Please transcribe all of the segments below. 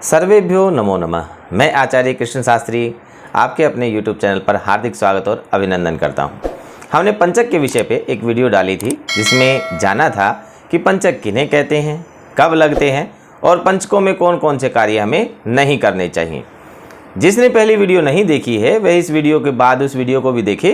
सर्वेभ्यो नमो नमः। मैं आचार्य कृष्ण शास्त्री आपके अपने YouTube चैनल पर हार्दिक स्वागत और अभिनंदन करता हूं। हमने पंचक के विषय पे एक वीडियो डाली थी जिसमें जाना था कि पंचक किन्हें कहते हैं, कब लगते हैं और पंचकों में कौन कौन से कार्य हमें नहीं करने चाहिए। जिसने पहली वीडियो नहीं देखी है वह इस वीडियो के बाद उस वीडियो को भी देखे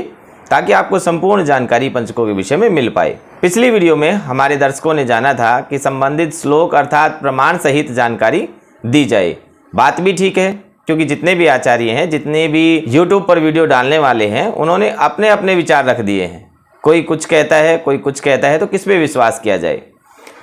ताकि आपको संपूर्ण जानकारी पंचकों के विषय में मिल पाए। पिछली वीडियो में हमारे दर्शकों ने जाना था कि संबंधित श्लोक अर्थात प्रमाण सहित जानकारी दी जाए। बात भी ठीक है, क्योंकि जितने भी आचार्य हैं, जितने भी YouTube पर वीडियो डालने वाले हैं, उन्होंने अपने अपने विचार रख दिए हैं। कोई कुछ कहता है, कोई कुछ कहता है, तो किस पे विश्वास किया जाए।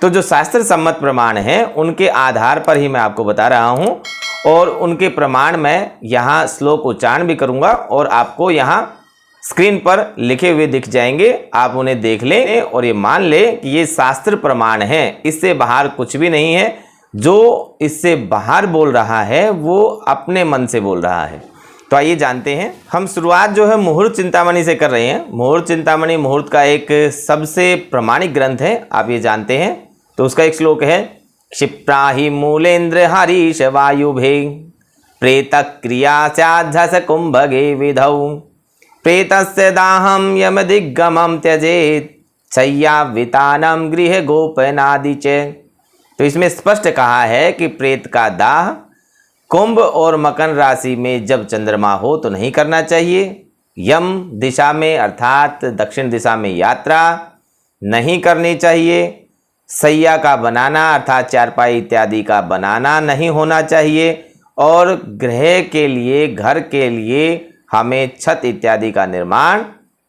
तो जो शास्त्र सम्मत प्रमाण हैं उनके आधार पर ही मैं आपको बता रहा हूँ और उनके प्रमाण मैं यहाँ श्लोक उच्चारण भी करूँगा और आपको यहाँ स्क्रीन पर लिखे हुए दिख जाएंगे। आप उन्हें देख लें और ये मान लें कि ये शास्त्र प्रमाण हैं, इससे बाहर कुछ भी नहीं है। जो इससे बाहर बोल रहा है वो अपने मन से बोल रहा है। तो आइए जानते हैं। हम शुरुआत जो है मुहूर्त चिंतामणि से कर रहे हैं। मुहूर्त चिंतामणि मुहूर्त का एक सबसे प्रमाणिक ग्रंथ है, आप ये जानते हैं। तो उसका एक श्लोक है, क्षिप्राहि मूलेन्द्र हरीश वायुभे प्रेत क्रिया स्याद्धस कुंभगे विधौ प्रेतस्य दाहम यम दिग्गमम त्यजेत शय्यावितानम गृह गोपनादि च। तो इसमें स्पष्ट कहा है कि प्रेत का दाह कुंभ और मकर राशि में जब चंद्रमा हो तो नहीं करना चाहिए। यम दिशा में अर्थात दक्षिण दिशा में यात्रा नहीं करनी चाहिए। सैया का बनाना अर्थात चारपाई इत्यादि का बनाना नहीं होना चाहिए। और गृह के लिए, घर के लिए हमें छत इत्यादि का निर्माण,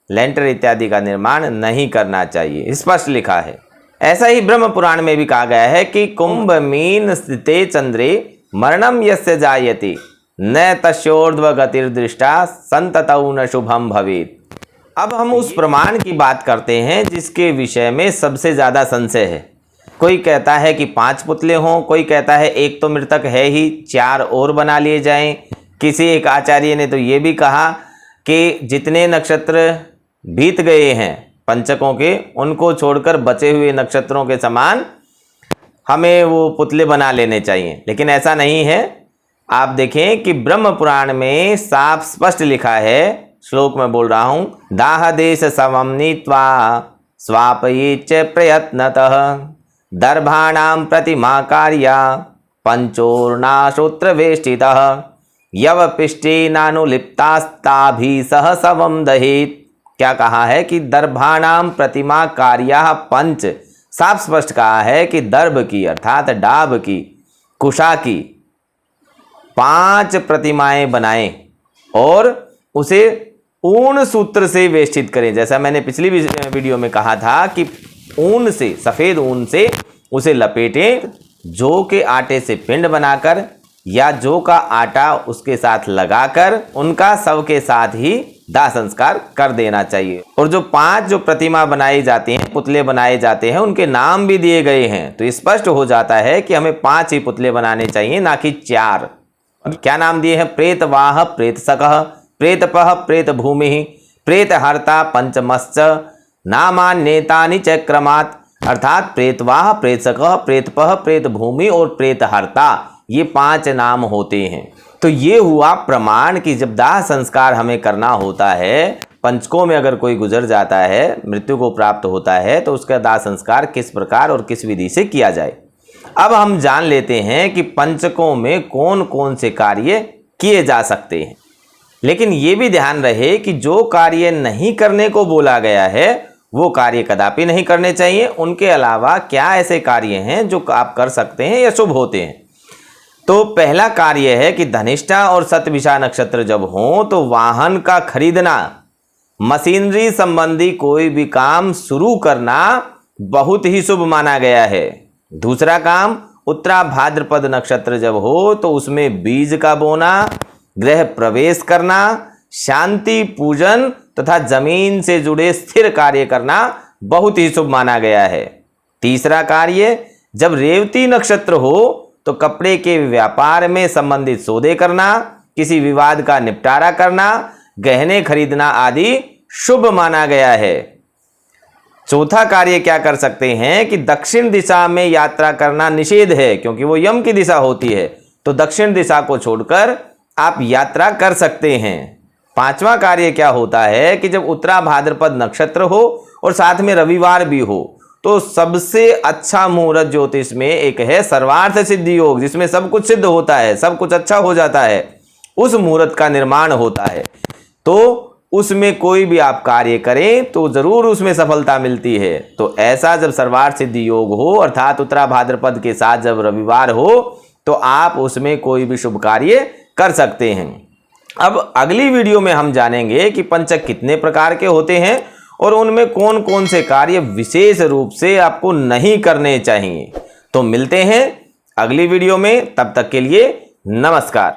लेंटर इत्यादि का निर्माण नहीं करना चाहिए, स्पष्ट लिखा है। ऐसा ही ब्रह्म पुराण में भी कहा गया है कि कुंभ मीन स्थिते चंद्रे मरणम यस्य जायते न तस्योर्ध्व गतिर्दृष्टा संततौ न शुभम भवेत्। अब हम उस प्रमाण की बात करते हैं जिसके विषय में सबसे ज़्यादा संशय है। कोई कहता है कि 5 पुतले हों, कोई कहता है एक तो मृतक है ही, 4 और बना लिए जाएं। किसी एक आचार्य ने तो ये भी कहा कि जितने नक्षत्र बीत गए हैं पंचकों के, उनको छोड़कर बचे हुए नक्षत्रों के समान हमें वो पुतले बना लेने चाहिए। लेकिन ऐसा नहीं है। आप देखें कि ब्रह्म पुराण में साफ स्पष्ट लिखा है, श्लोक में बोल रहा हूँ, दाह देश समम नीत्वा स्वापये च प्रयत्नतः दर्भाणाम प्रतिमा कार्या पंचोर्णाशोत्र वेष्टितः यवपिष्टे नानुलिप्तास्ताभि सह सवम दहेत। क्या कहा है कि दर्भाणाम प्रतिमा कार्या पंच, साफ स्पष्ट कहा है कि दर्भ की अर्थात डाब की, कुशा की 5 प्रतिमाएं बनाएं और उसे ऊन सूत्र से वेष्टित करें। जैसा मैंने पिछली वीडियो में कहा था कि ऊन से, सफ़ेद ऊन से उसे लपेटें। जौ के आटे से पिंड बनाकर या जौ का आटा उसके साथ लगाकर उनका शव के साथ ही दाह संस्कार कर देना चाहिए। और जो 5 जो प्रतिमा बनाई जाती हैं, पुतले बनाए जाते हैं, उनके नाम भी दिए गए हैं। तो स्पष्ट हो जाता है कि हमें 5 ही पुतले बनाने चाहिए, ना कि 4। क्या नाम दिए हैं? प्रेतवाह प्रेतसकः प्रेतपः प्रेत भूमि प्रेतहर्ता पंचमश्च नामान्येतानि च क्रमात्। अर्थात प्रेतवाह प्रेतसकः प्रेतपः प्रेत भूमि और प्रेतहर्ता, ये 5 नाम होते हैं। तो ये हुआ प्रमाण कि जब दाह संस्कार हमें करना होता है, पंचकों में अगर कोई गुजर जाता है, मृत्यु को प्राप्त होता है, तो उसका दाह संस्कार किस प्रकार और किस विधि से किया जाए। अब हम जान लेते हैं कि पंचकों में कौन कौन से कार्य किए जा सकते हैं। लेकिन ये भी ध्यान रहे कि जो कार्य नहीं करने को बोला गया है वो कार्य कदापि नहीं करने चाहिए। उनके अलावा क्या ऐसे कार्य हैं जो आप कर सकते हैं या शुभ होते हैं। तो पहला कार्य है कि धनिष्ठा और शतभिषा नक्षत्र जब हों तो वाहन का खरीदना, मशीनरी संबंधी कोई भी काम शुरू करना बहुत ही शुभ माना गया है। दूसरा काम, उत्तरा भाद्रपद नक्षत्र जब हो तो उसमें बीज का बोना, गृह प्रवेश करना, शांति पूजन तथा जमीन से जुड़े स्थिर कार्य करना बहुत ही शुभ माना गया है। तीसरा कार्य, जब रेवती नक्षत्र हो तो कपड़े के व्यापार में संबंधित सौदे करना, किसी विवाद का निपटारा करना, गहने खरीदना आदि शुभ माना गया है। चौथा कार्य क्या कर सकते हैं कि दक्षिण दिशा में यात्रा करना निषेध है, क्योंकि वो यम की दिशा होती है। तो दक्षिण दिशा को छोड़कर आप यात्रा कर सकते हैं। पांचवा कार्य क्या होता है कि जब उत्तरा भाद्रपद नक्षत्र हो और साथ में रविवार भी हो तो सबसे अच्छा मुहूर्त ज्योतिष में एक है सर्वार्थ सिद्धि योग, जिसमें सब कुछ सिद्ध होता है, सब कुछ अच्छा हो जाता है, उस मुहूर्त का निर्माण होता है। तो उसमें कोई भी आप कार्य करें तो जरूर उसमें सफलता मिलती है। तो ऐसा जब सर्वार्थ सिद्धि योग हो अर्थात उत्तरा भाद्रपद के साथ जब रविवार हो तो आप उसमें कोई भी शुभ कार्य कर सकते हैं। अब अगली वीडियो में हम जानेंगे कि पंचक कितने प्रकार के होते हैं और उनमें कौन कौन से कार्य विशेष रूप से आपको नहीं करने चाहिए। तो मिलते हैं अगली वीडियो में, तब तक के लिए नमस्कार।